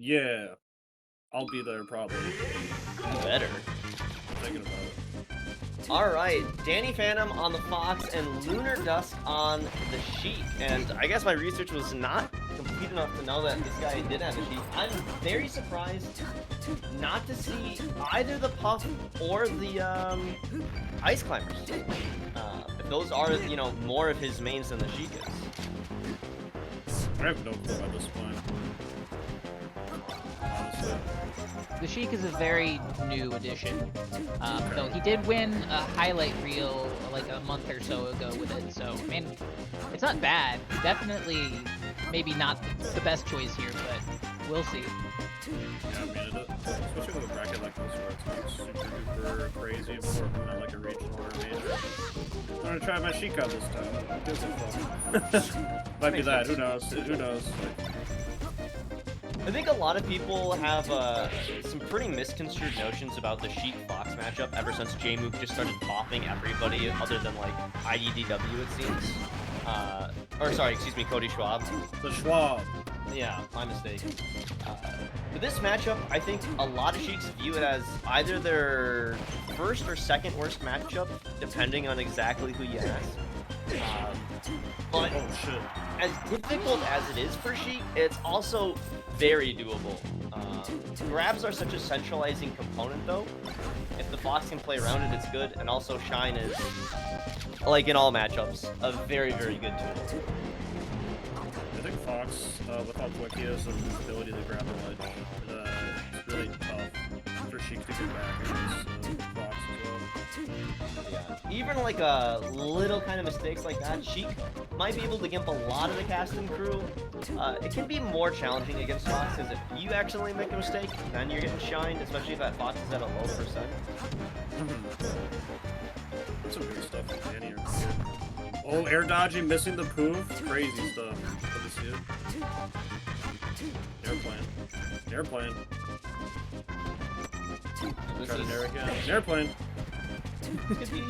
Yeah, I'll be there probably. Better. Thinking about it. Alright, DannyPhantom on the Fox and Lunar Dusk on the Sheik. And I guess my research was not complete enough to know that this guy did have a Sheik. I'm very surprised not to see either the Puff or the Ice Climbers. If those are, you know, more of his mains than the Sheik is. I have no clue at this point. Honestly. The Sheik is a very new addition. Though he did win a highlight reel like a month or so ago with it, so I mean, it's not bad. Definitely, maybe not the best choice here, but we'll see. Yeah, I mean, especially with a bracket like this where it's not super duper crazy before coming out like a regional or a major. I'm gonna try my Sheik out this time. Gives it fun. Might be that. Who knows? Who knows? I think a lot of people have some pretty misconstrued notions about the Sheik Fox matchup ever since J-Mook just started bopping everybody other than like IEDW, it seems. Or sorry, excuse me, Cody Schwab. The Schwab. Yeah, my mistake. For this matchup, I think a lot of Sheiks view it as either their first or second worst matchup, depending on exactly who you ask. But Oh shit. as difficult as it is for Sheik, it's also very doable. Grabs are such a centralizing component, though. If the Fox can play around it, it's good. And also, Shine is, like in all matchups, a very, very good tool. I think Fox, with how quick he is and his ability to grab the ledge, it's really tough for Sheik to get back against Fox as well. Yeah. Even like little kind of mistakes like that, Sheik might be able to gimp a lot of the casting crew. It can be more challenging against Fox because if you accidentally make a mistake, then you're getting shined, especially if that Fox is at a low percent. That's some weird stuff with Danny over here. Oh, air dodging, missing the poof. Crazy stuff. Let me see it. Airplane. Airplane. Try to air again. Airplane. Could be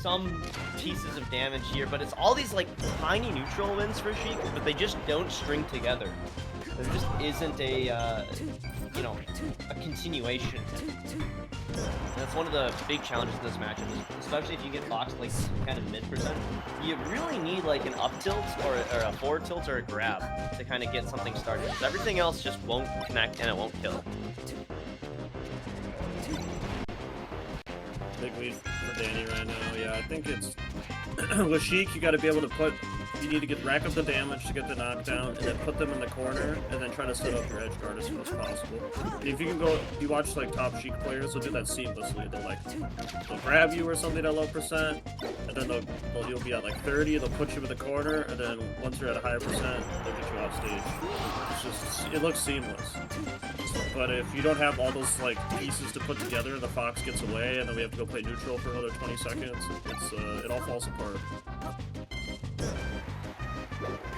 some pieces of damage here, but it's all these like tiny neutral wins for Sheik, but they just don't string together. There just isn't a, you know, a continuation. And that's one of the big challenges in this matchup, especially if you get Fox like kind of mid-percent. You really need like an up tilt or a forward tilt or a grab to kind of get something started. Because everything else just won't connect and it won't kill. Big lead for Danny right now. Yeah, I think it's with Sheik, you got to be able to you need to rack up the damage to get the knockdown, and then put them in the corner, and then try to set up your edge guard as soon as possible. And if you can go, you watch like top Sheik players, they'll do that seamlessly. They'll grab you or something at low percent, and then you'll be at like 30. They'll put you in the corner, and then once you're at a higher percent, they'll get you off stage. It looks seamless. But if you don't have all those like pieces to put together, the Fox gets away, and then we have to go play neutral for another 20 seconds. It all falls apart.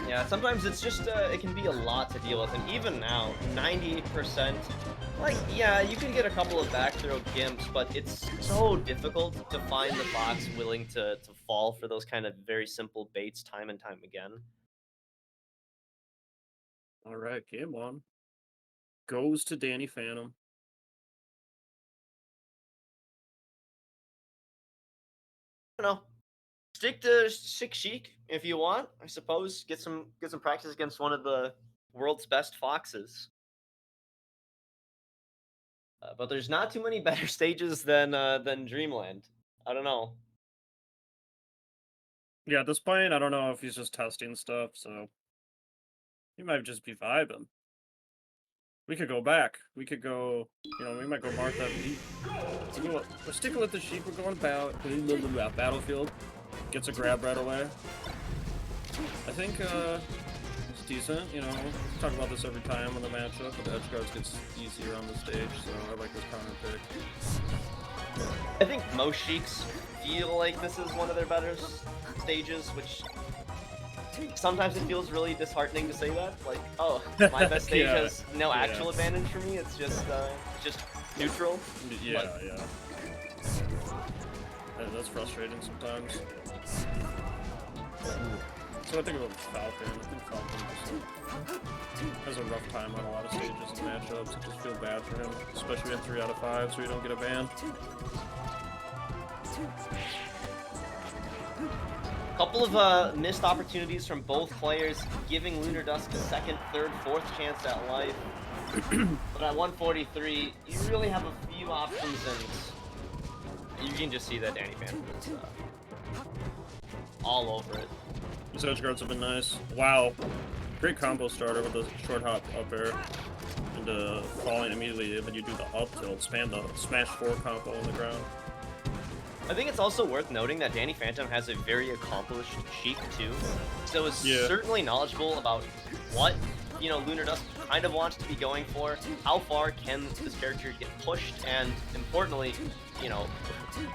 Yeah, sometimes it's just, it can be a lot to deal with, and even now, 98%, like, yeah, you can get a couple of back throw gimps, but it's so difficult to find the Fox willing to fall for those kind of very simple baits time and time again. Alright, game one. Goes to DannyPhantom. I don't know. Stick to Sheik if you want, I suppose. Get some practice against one of the world's best Foxes. But there's not too many better stages than Dreamland. I don't know. Yeah, at this point, I don't know if he's just testing stuff, so he might just be vibing. We could go back. We could go, we might go Martha. We're sticking with the Sheik. We're going Battlefield. Gets a grab right away. I think it's decent, talk about this every time on the matchup, but the edge guards gets easier on the stage, so I like this counter pick. I think most Sheiks feel like this is one of their better stages, which sometimes it feels really disheartening to say that. Like, oh, my best stage has no actual advantage for me. It's just neutral. Yeah, yeah. That's frustrating sometimes. So I think about Falcon. I think Falcon just has a rough time on a lot of stages and matchups. I just feel bad for him, especially in 3 out of 5, so you don't get a ban. Couple of missed opportunities from both players, giving Lunar Dusk a second, third, fourth chance at life. But at 143, you really have a few options, and you can just see that DannyPhantom is all over it. These edge guards have been nice. Wow. Great combo starter with the short hop up air. And falling immediately when you do the up tilt. Spam the smash 4 combo on the ground. I think it's also worth noting that DannyPhantom has a very accomplished Sheik too, so is certainly knowledgeable about what, you know, Lunar Dusk kind of wants to be going for, how far can this character get pushed, and importantly, you know,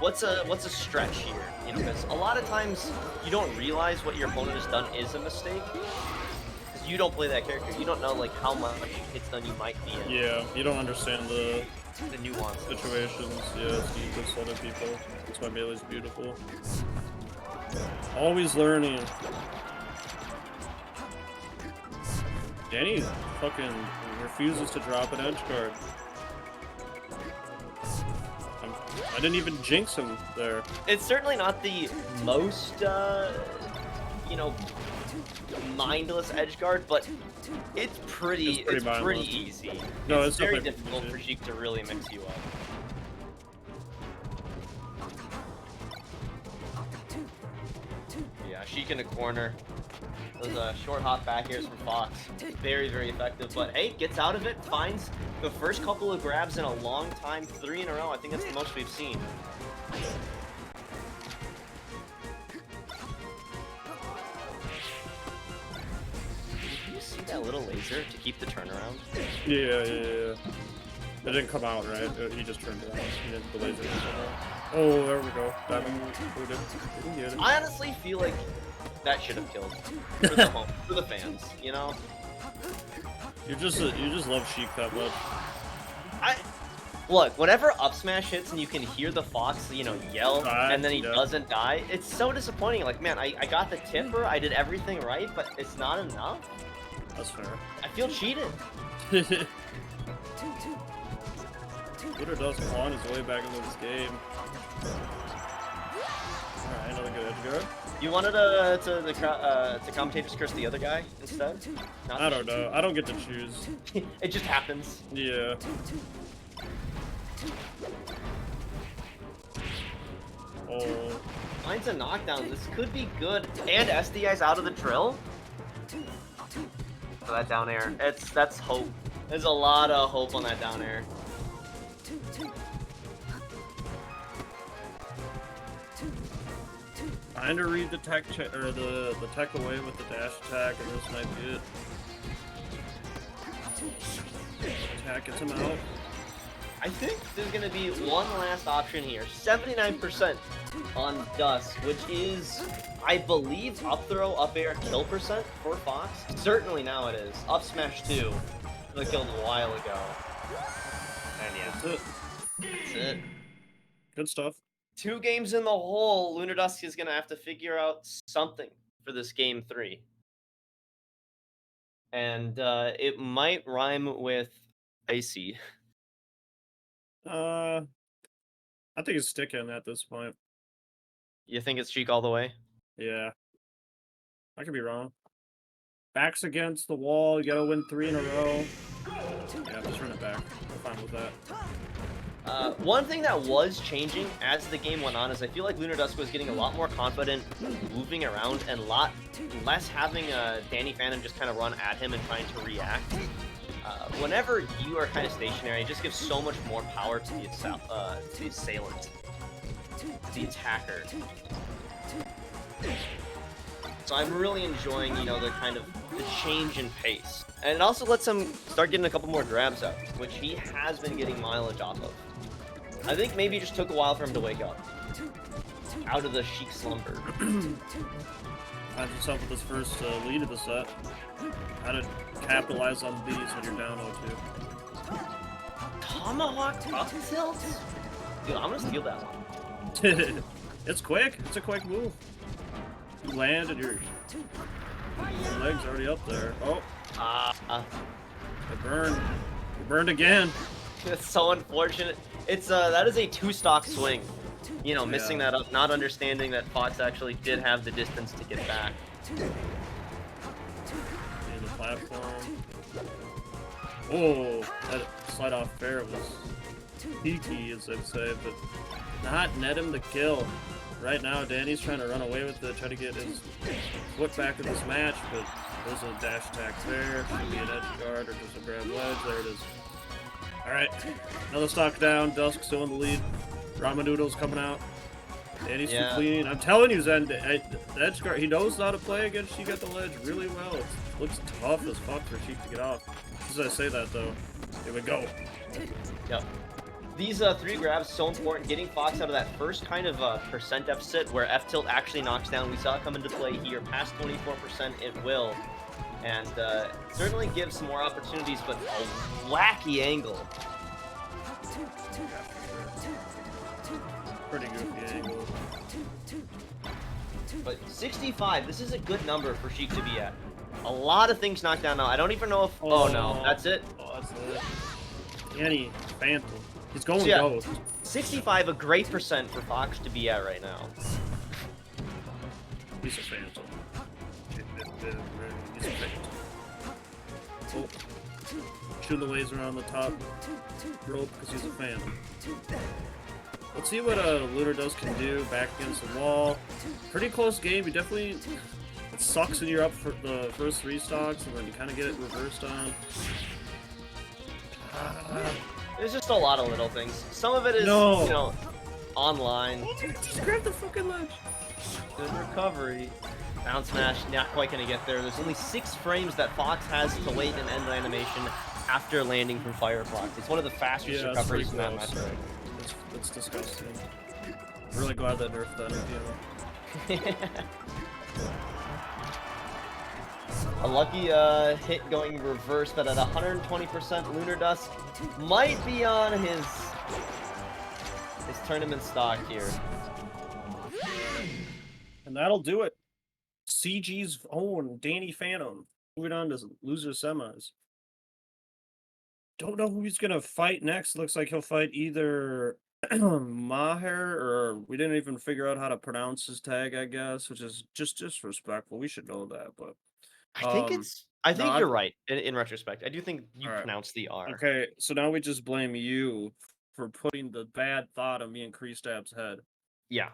what's a stretch here, you know, because a lot of times you don't realize what your opponent has done is a mistake, because you don't play that character, you don't know like how much hits done you might be in. Yeah, you don't understand the nuance situations. Yeah, it's deep with other people. That's why Melee's beautiful. Always learning. Danny fucking refuses to drop an edge guard. I didn't even jinx him there. It's certainly not the most, you know, mindless edge guard, but it's pretty easy. No, it's very definitely difficult for Sheik to really mix you up. Yeah, Sheik in the corner. Those short hop back airs from Fox. Very, very effective. But hey, gets out of it, finds the first couple of grabs in a long time, 3 in a row. I think that's the most we've seen. Did you see that little laser to keep the turnaround? Yeah. It didn't come out, right? He just turned it on. He didn't, the laser didn't come out. Oh, there we go. Diving booted. Didn't get it. I honestly feel like that should have killed for the fans, you know. You just love Sheik that much. Look, whenever up smash hits and you can hear the Fox, you know, yell, and then he doesn't die, it's so disappointing. Like, man, I got the tipper, I did everything right, but it's not enough. That's fair. I feel cheated. Lunar does claw his way back into this game. Alright, another good edge guard. You wanted to commentators curse the other guy instead? Not I don't know. I don't get to choose. It just happens. Yeah. Oh. Finds a knockdown. This could be good. And SDI's out of the drill. For that down air. That's hope. There's a lot of hope on that down air. Trying to read the tech or the tech away with the dash attack, and this might be it. Attack gets him out. I think there's gonna be one last option here. 79% on Dusk, which is, I believe, up throw, up air, kill percent for Fox. Certainly now it is. Up smash 2. They killed a while ago. And yeah. That's it. That's it. Good stuff. 2 games in the hole. Lunar Dusk is gonna have to figure out something for this game 3. And it might rhyme with icy. I think it's sticking at this point. You think it's Sheik all the way? Yeah. I could be wrong. Back's against the wall. You gotta win 3 in a row. Yeah, just run it back. I'm fine with that. One thing that was changing as the game went on is I feel like Lunar Dusk was getting a lot more confident moving around and a lot less having DannyPhantom just kind of run at him and trying to react. Whenever you are kind of stationary, it just gives so much more power to the assailant, to the attacker. So I'm really enjoying, you know, the kind of the change in pace. And it also lets him start getting a couple more grabs out, which he has been getting mileage off of. I think maybe it just took a while for him to wake up out of the Sheik slumber. Finds himself with his first lead of the set. How to capitalize on these when you're down 0-2. Tomahawk up tilt? Dude, I'm gonna steal that one. It's quick. It's a quick move. You land and you're Legs already up there. Oh, it burned. It burned again. It's so unfortunate. It's that is a 2-stock swing. You know, missing Yeah. that up, not understanding that Fox actually did have the distance to get back. In the platform. Oh, that slide off fair was peaky, as they'd say, but not net him the kill. Right now, Danny's trying to run away with it, try to get his foot back in this match, but there's a dash attack there. Should be an edge guard or just a grab ledge. There it is. Alright, another stock down. Dusk still in the lead. Ramen noodles coming out. Danny's too clean. I'm telling you, Zen, the edge guard, he knows how to play against Sheik at the ledge really well. It looks tough as fuck for Sheik to get off. As I say that, though, here we go. Yep. These 3 grabs so important, getting Fox out of that first kind of percent deficit where F tilt actually knocks down. We saw it come into play here, past 24% it will, and certainly gives some more opportunities, but a wacky angle. Pretty goofy angle. But 65, this is a good number for Sheik to be at. A lot of things knocked down now. I don't even know if... Oh, no, that's it? Oh, that's it. DannyPhantom. He's going So, yeah, Ghost. 65, a great percent for Fox to be at right now. He's a Phantom. He's a Phantom. Oh. Shooting the laser on the top rope because he's a Phantom. Let's see what Lunar Dusk can do back against the wall. Pretty close game. You definitely... It sucks when you're up for the first 3 stocks and then you kind of get it reversed on. There's just a lot of little things. Some of it is, you know, online. Just grab the fucking ledge. Good recovery. Bounce smash, not quite gonna get there. There's only 6 frames that Fox has to wait and end the animation after landing from Fireflox. It's one of the fastest recoveries in that match. That's disgusting. I'm really glad that nerfed that up, A lucky hit going reverse, but at 120%, Lunar Dusk might be on his tournament stock here. And that'll do it. CG's own DannyPhantom. Moving on to loser semis. Don't know who he's gonna fight next. Looks like he'll fight either Maher, or we didn't even figure out how to pronounce his tag, I guess, which is just disrespectful. We should know that, but I think no, you're right in retrospect. I do think you Alright. pronounce the R. Okay, so now we just blame you for putting the bad thought on me in Kreestab's head. Yeah.